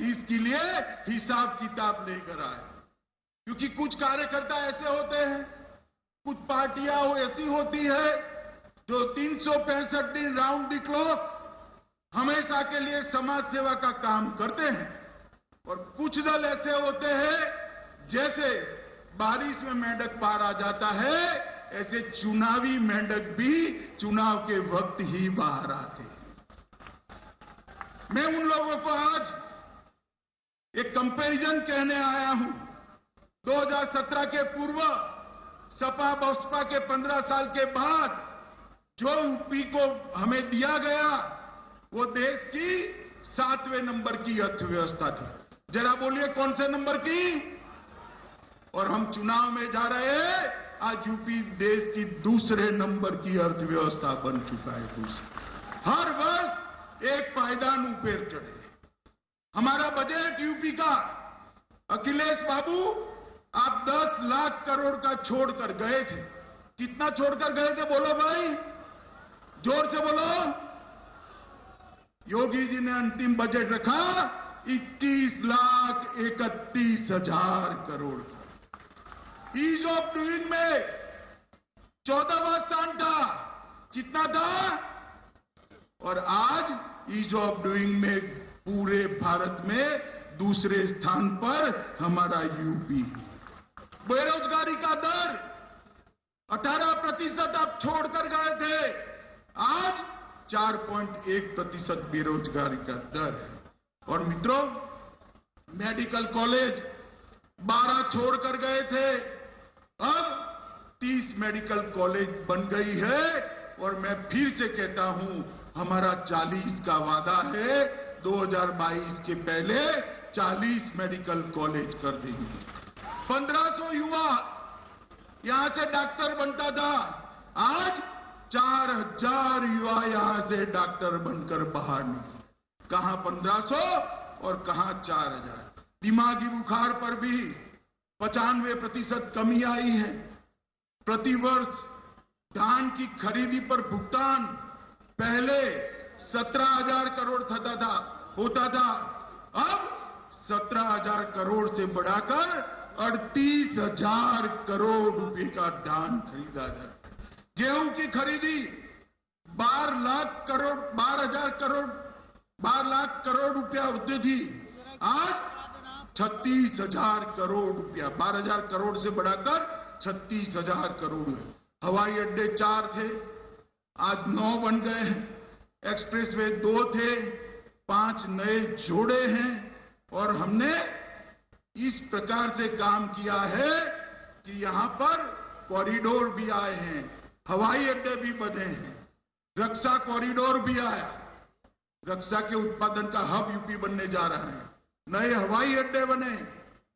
इसके लिए हिसाब किताब लेकर आए। क्योंकि कुछ कार्यकर्ता ऐसे होते हैं, कुछ पार्टियां ऐसी होती है जो 365 दिन राउंड द क्लॉक हमेशा के लिए समाज सेवा का काम करते हैं। और कुछ दल ऐसे होते हैं जैसे बारिश में मेंढक पार आ जाता है, ऐसे चुनावी मेंढक भी चुनाव के वक्त ही बाहर आते हैं। मैं उन लोगों को आज एक कंपैरिजन कहने आया हूं। 2017 के पूर्व सपा बसपा के 15 साल के बाद जो यूपी को हमें दिया गया वो देश की 7वें नंबर की अर्थव्यवस्था थी। जरा बोलिए कौन से नंबर की? और हम चुनाव में जा रहे हैं, आज यूपी देश की 2 नंबर की अर्थव्यवस्था बन चुका है। हर वर्ष एक पायदान ऊपर चढ़े। हमारा बजट यूपी का, अखिलेश बाबू आप 10 लाख करोड़ का छोड़कर गए थे। कितना छोड़कर गए थे बोलो भाई, जोर से बोलो। योगी जी ने अंतिम बजट रखा 21,31,000 करोड़ का। ईज ऑफ डूइंग में 14वां स्थान था। कितना था? और आज ईज ऑफ डूइंग में पूरे भारत में दूसरे स्थान पर हमारा यूपी। बेरोजगारी का दर 18% आप छोड़कर गए थे, आज 4.1% बेरोजगारी का दर है। और मित्रों, मेडिकल कॉलेज 12 छोड़कर गए थे, अब 30 मेडिकल कॉलेज बन गई है। और मैं फिर से कहता हूं, हमारा 40 का वादा है, 2022 के पहले 40 मेडिकल कॉलेज कर देंगे। 1500 युवा यहां से डॉक्टर बनता था, आज 4000 युवा यहां से डॉक्टर बनकर बाहर निकले। कहां 1500 और कहां 4000। दिमागी बुखार पर भी 95% कमी आई है। प्रतिवर्ष धान की खरीदी पर भुगतान पहले 17,000 करोड़ होता था, अब 17,000 करोड़ से बढ़ाकर 38,000 करोड़ रुपए का धान खरीदा जाता है। गेहूं की खरीदी 12 लाख करोड़ रुपया होती थी, आज 36,000 करोड़ रुपया, 12,000 करोड़ से बढ़ाकर 36,000 करोड़ है। हवाई अड्डे 4 थे, आज 9 बन गए हैं। एक्सप्रेसवे 2 थे, 5 नए जोड़े हैं। और हमने इस प्रकार से काम किया है कि यहां पर कॉरिडोर भी आए हैं, हवाई अड्डे भी बने हैं, रक्षा कॉरिडोर भी आया, रक्षा के उत्पादन का हब यूपी बनने जा रहा है। नए हवाई अड्डे बने,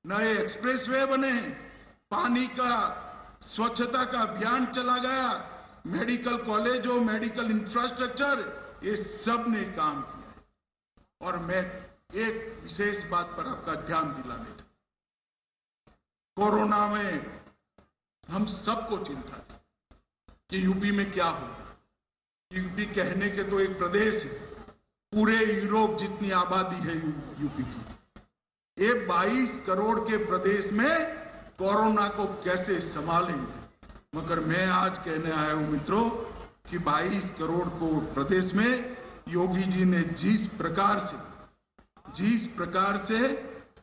नए एक्सप्रेसवे बने, पानी का स्वच्छता का अभियान चला गया, मेडिकल कॉलेजों, मेडिकल इंफ्रास्ट्रक्चर, ये सब ने काम किया। और मैं एक विशेष बात पर आपका ध्यान दिलाने चाहता हूं। कोरोना में हम सबको चिंता थी कि यूपी में क्या होगा। यूपी कहने के तो एक प्रदेश है, पूरे यूरोप जितनी आबादी है यूपी की। ये 22 करोड़ के प्रदेश में कोरोना को कैसे संभालेंगे। मगर मैं आज कहने आया हूं मित्रों कि 22 करोड़ को प्रदेश में योगी जी ने जिस प्रकार से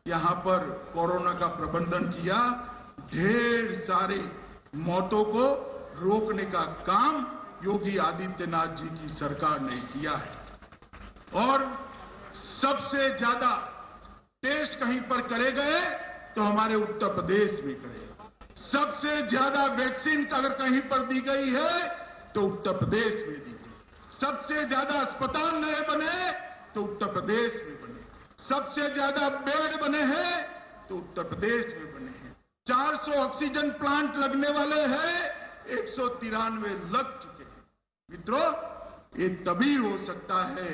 यहां पर कोरोना का प्रबंधन किया, ढेर सारे मौतों को रोकने का काम योगी आदित्यनाथ जी की सरकार ने किया है। और सबसे ज्यादा टेस्ट कहीं पर करे गए तो हमारे उत्तर प्रदेश में करे। सबसे ज्यादा वैक्सीन अगर कहीं पर दी गई है तो उत्तर प्रदेश में दी गई। सबसे ज्यादा अस्पताल नए बने तो उत्तर प्रदेश में बने। सबसे ज्यादा बेड बने हैं तो उत्तर प्रदेश में बने हैं। 400 ऑक्सीजन प्लांट लगने वाले हैं, 193 लग चुके हैं। मित्रों, ये तभी हो सकता है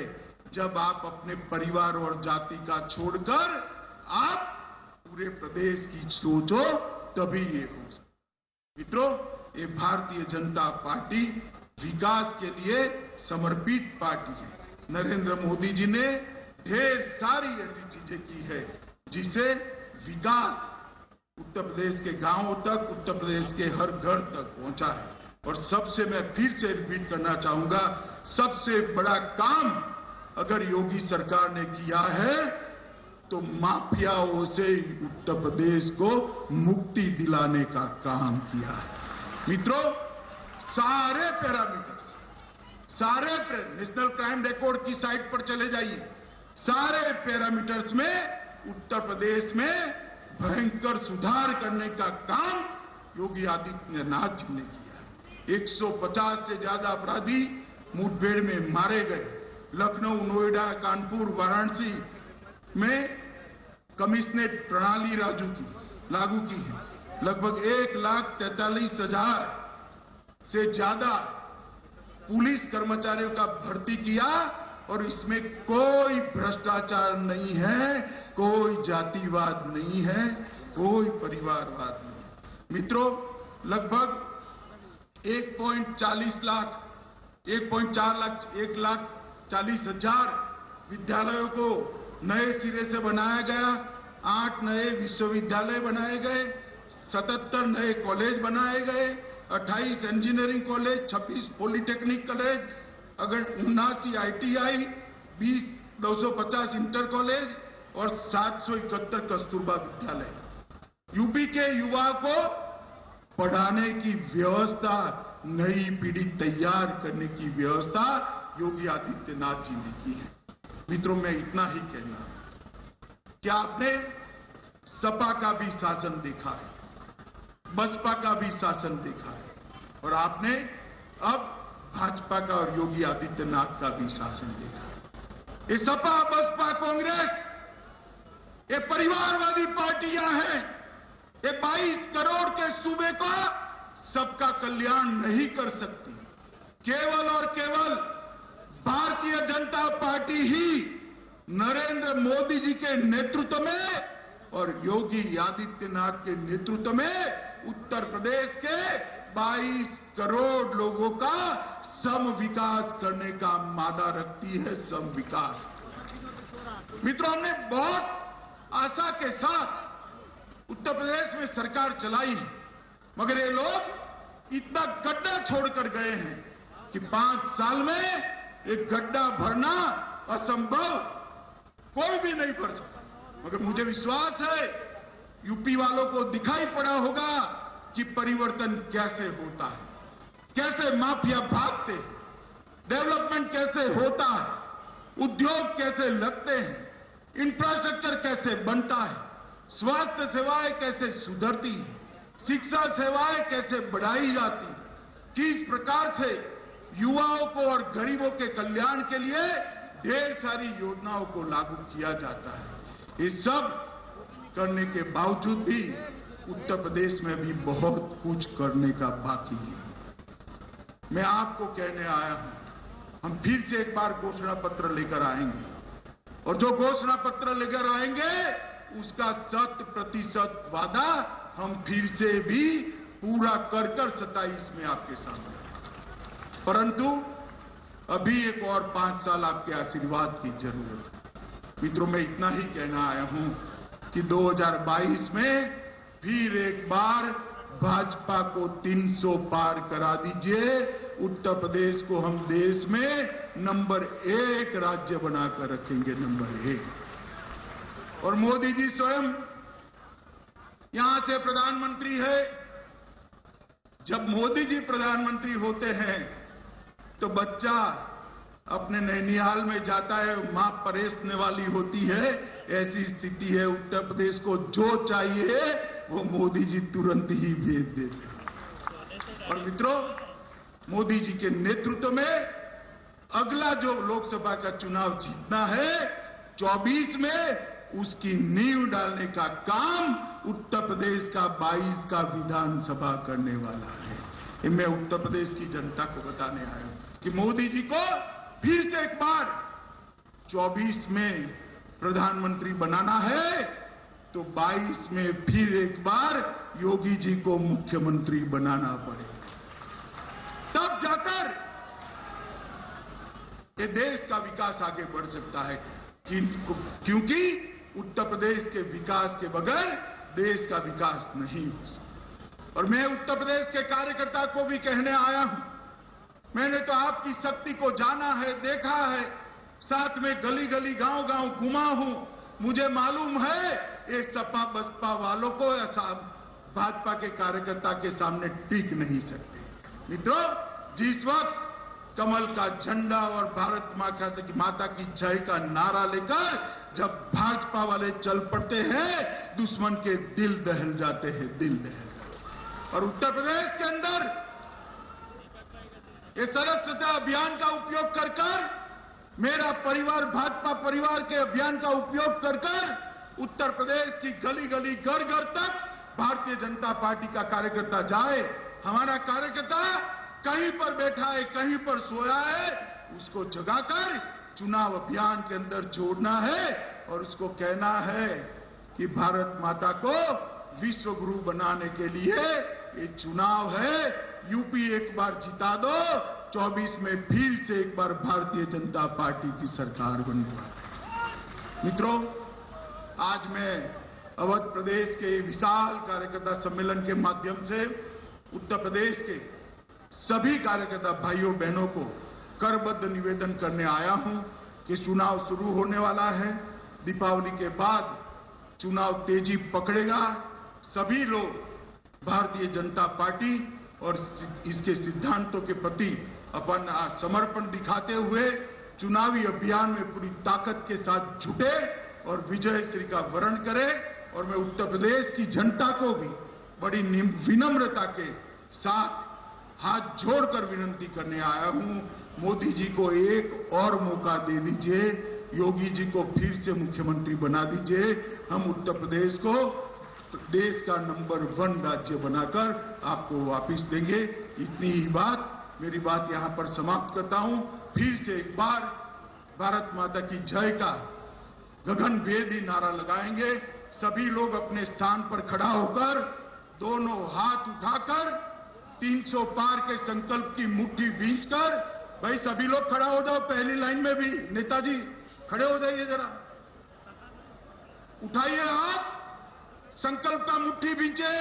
जब आप अपने परिवार और जाति का छोड़कर आप पूरे प्रदेश की सोचो, तभी ये हो सकता। मित्रों, ये भारतीय जनता पार्टी विकास के लिए समर्पित पार्टी है। नरेंद्र मोदी जी ने ढेर सारी ऐसी चीजें की है जिसे विकास उत्तर प्रदेश के गांवों तक, उत्तर प्रदेश के हर घर तक पहुंचा है। और सबसे मैं फिर से रिपीट करना चाहूंगा, सबसे बड़ा काम अगर योगी सरकार ने किया है तो माफियाओं से उत्तर प्रदेश को मुक्ति दिलाने का काम किया है। मित्रों, सारे पैरामीटर्स, नेशनल क्राइम रिकॉर्ड की साइट पर चले जाइए, सारे पैरामीटर्स में उत्तर प्रदेश में भयंकर सुधार करने का काम योगी आदित्यनाथ जी ने किया है। 150 से ज्यादा अपराधी मुठभेड़ में मारे गए। लखनऊ, नोएडा, कानपुर, वाराणसी में कमिश्नरेट प्रणाली लागू की है। लगभग 1,43,000 से ज्यादा पुलिस कर्मचारियों का भर्ती किया और इसमें कोई भ्रष्टाचार नहीं है, कोई जातिवाद नहीं है, कोई परिवारवाद नहीं। मित्रों, लगभग 1.4 लाख विद्यालयों को नए सिरे से बनाया गया, 8 नए विश्वविद्यालय बनाए गए, 77 नए कॉलेज बनाए गए, 28 इंजीनियरिंग कॉलेज, 26 पॉलिटेक्निक कॉलेज, अगर 79 ITI, 250 इंटर कॉलेज और 771 कस्तूरबा विद्यालय। यूपी के युवा को पढ़ाने की व्यवस्था, नई पीढ़ी तैयार करने की व्यवस्था योगी आदित्यनाथ जी ने की है। मित्रों, मैं इतना ही कहना, क्या आपने सपा का भी शासन देखा है, बसपा का भी शासन देखा है, और आपने अब भाजपा का और योगी आदित्यनाथ का भी शासन देखा है। ये सपा, बसपा, कांग्रेस, ये परिवारवादी पार्टियां हैं। ये 22 करोड़ के सूबे का सबका कल्याण नहीं कर सकती। केवल और केवल भारतीय जनता पार्टी ही नरेंद्र मोदी जी के नेतृत्व में और योगी आदित्यनाथ के नेतृत्व में उत्तर प्रदेश के 22 करोड़ लोगों का सम विकास करने का मादा रखती है, सम विकास। मित्रों, हमने बहुत आशा के साथ उत्तर प्रदेश में सरकार चलाई है, मगर ये लोग इतना गड्ढा छोड़कर गए हैं कि 5 साल में एक गड्ढा भरना असंभव, कोई भी नहीं भर सकता। मगर मुझे विश्वास है यूपी वालों को दिखाई पड़ा होगा कि परिवर्तन कैसे होता है, कैसे माफिया भागते हैं, डेवलपमेंट कैसे होता है, उद्योग कैसे लगते हैं, इंफ्रास्ट्रक्चर कैसे बनता है, स्वास्थ्य सेवाएं कैसे सुधरती है, शिक्षा सेवाएं कैसे बढ़ाई जाती, किस प्रकार से युवाओं को और गरीबों के कल्याण के लिए ढेर सारी योजनाओं को लागू किया जाता है। ये सब करने के बावजूद भी उत्तर प्रदेश में भी बहुत कुछ करने का बाकी है। मैं आपको कहने आया हूं, हम फिर से एक बार घोषणा पत्र लेकर आएंगे, और जो घोषणा पत्र लेकर आएंगे उसका 100% वादा हम फिर से भी पूरा कर 27 में आपके सामने। परंतु अभी एक और 5 साल आपके आशीर्वाद की जरूरत है। मित्रों, मैं इतना ही कहना आया हूं कि 2022 में फिर एक बार भाजपा को 300 पार करा दीजिए। उत्तर प्रदेश को हम देश में नंबर 1 राज्य बनाकर रखेंगे, नंबर 1। और मोदी जी स्वयं यहां से प्रधानमंत्री है। जब मोदी जी प्रधानमंत्री होते हैं तो बच्चा अपने नैनिहाल में जाता है, मां परेशने वाली होती है, ऐसी स्थिति है। उत्तर प्रदेश को जो चाहिए वो मोदी जी तुरंत ही भेज देते हैं। और मित्रों, मोदी जी के नेतृत्व में अगला जो लोकसभा का चुनाव जीतना है 24 में, उसकी नींव डालने का काम उत्तर प्रदेश का 22 का विधानसभा करने वाला है। ये मैं उत्तर प्रदेश की जनता को बताने आया हूं कि मोदी जी को फिर से एक बार 24 में प्रधानमंत्री बनाना है तो 22 में फिर एक बार योगी जी को मुख्यमंत्री बनाना पड़ेगा। तब जाकर ये देश का विकास आगे बढ़ सकता है, क्योंकि उत्तर प्रदेश के विकास के बगैर देश का विकास नहीं हो सकता। और मैं उत्तर प्रदेश के कार्यकर्ता को भी कहने आया हूं, मैंने तो आपकी शक्ति को जाना है, देखा है, साथ में गली गली गांव गांव घुमा हूं। मुझे मालूम है ये सपा बसपा वालों को भाजपा के कार्यकर्ता के सामने टिक नहीं सकते। मित्रों, जिस वक्त कमल का झंडा और भारत माता की जय का नारा लेकर जब भाजपा वाले चल पड़ते हैं, दुश्मन के दिल दहल जाते हैं, दिल दहल। और उत्तर प्रदेश के अंदर ये सड़क सत्या अभियान का उपयोग कर मेरा परिवार भाजपा परिवार के अभियान का उपयोग कर उत्तर प्रदेश की गली गली घर घर तक भारतीय जनता पार्टी का कार्यकर्ता जाए। हमारा कार्यकर्ता कहीं पर बैठा है, कहीं पर सोया है, उसको जगाकर चुनाव अभियान के अंदर जोड़ना है और उसको कहना है कि भारत माता को विश्व गुरु बनाने के लिए ये चुनाव है। यूपी एक बार जिता दो, 24 में फिर से एक बार भारतीय जनता पार्टी की सरकार बनवा। मित्रों, आज मैं अवध प्रदेश के विशाल कार्यकर्ता सम्मेलन के माध्यम से उत्तर प्रदेश के सभी कार्यकर्ता भाइयों बहनों को करबद्ध निवेदन करने आया हूं कि चुनाव शुरू होने वाला है। दीपावली के बाद चुनाव तेजी पकड़ेगा। सभी लोग भारतीय जनता पार्टी और इसके सिद्धांतों के प्रति अपन समर्पण दिखाते हुए चुनावी अभियान में पूरी ताकत के साथ जुटे और विजय श्री का वरण करें। और मैं उत्तर प्रदेश की जनता को भी बड़ी विनम्रता के साथ हाथ जोड़कर विनती करने आया हूं, मोदी जी को एक और मौका दे दीजिए, योगी जी को फिर से मुख्यमंत्री बना दीजिए। हम उत्तर प्रदेश को देश का नंबर 1 राज्य बनाकर आपको वापस देंगे। इतनी ही बात, मेरी बात यहां पर समाप्त करता हूं। फिर से एक बार भारत माता की जय का गगनभेदी नारा लगाएंगे। सभी लोग अपने स्थान पर खड़ा होकर दोनों हाथ उठाकर 300 पार के संकल्प की मुट्ठी भींचकर, भाई सभी लोग खड़ा हो जाओ, पहली लाइन में भी नेताजी खड़े हो जाइए, जरा उठाइए हाथ, संकल्प का मुट्ठी भींचे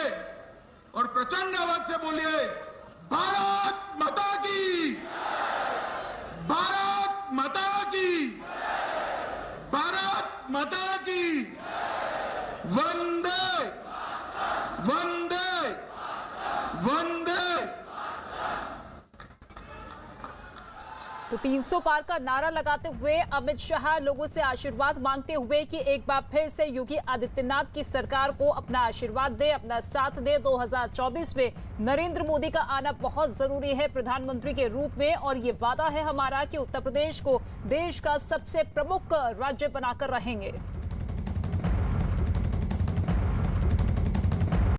और प्रचंड आवाज से बोलिए, भारत माता की, भारत माता की, भारत माता की, वंदे वंदे वंदे। तो 300 पार का नारा लगाते हुए अमित शाह लोगों से आशीर्वाद मांगते हुए कि एक बार फिर से योगी आदित्यनाथ की सरकार को अपना आशीर्वाद दे, अपना साथ दे। 2024 में नरेंद्र मोदी का आना बहुत जरूरी है प्रधानमंत्री के रूप में, और ये वादा है हमारा कि उत्तर प्रदेश को देश का सबसे प्रमुख राज्य बनाकर रहेंगे।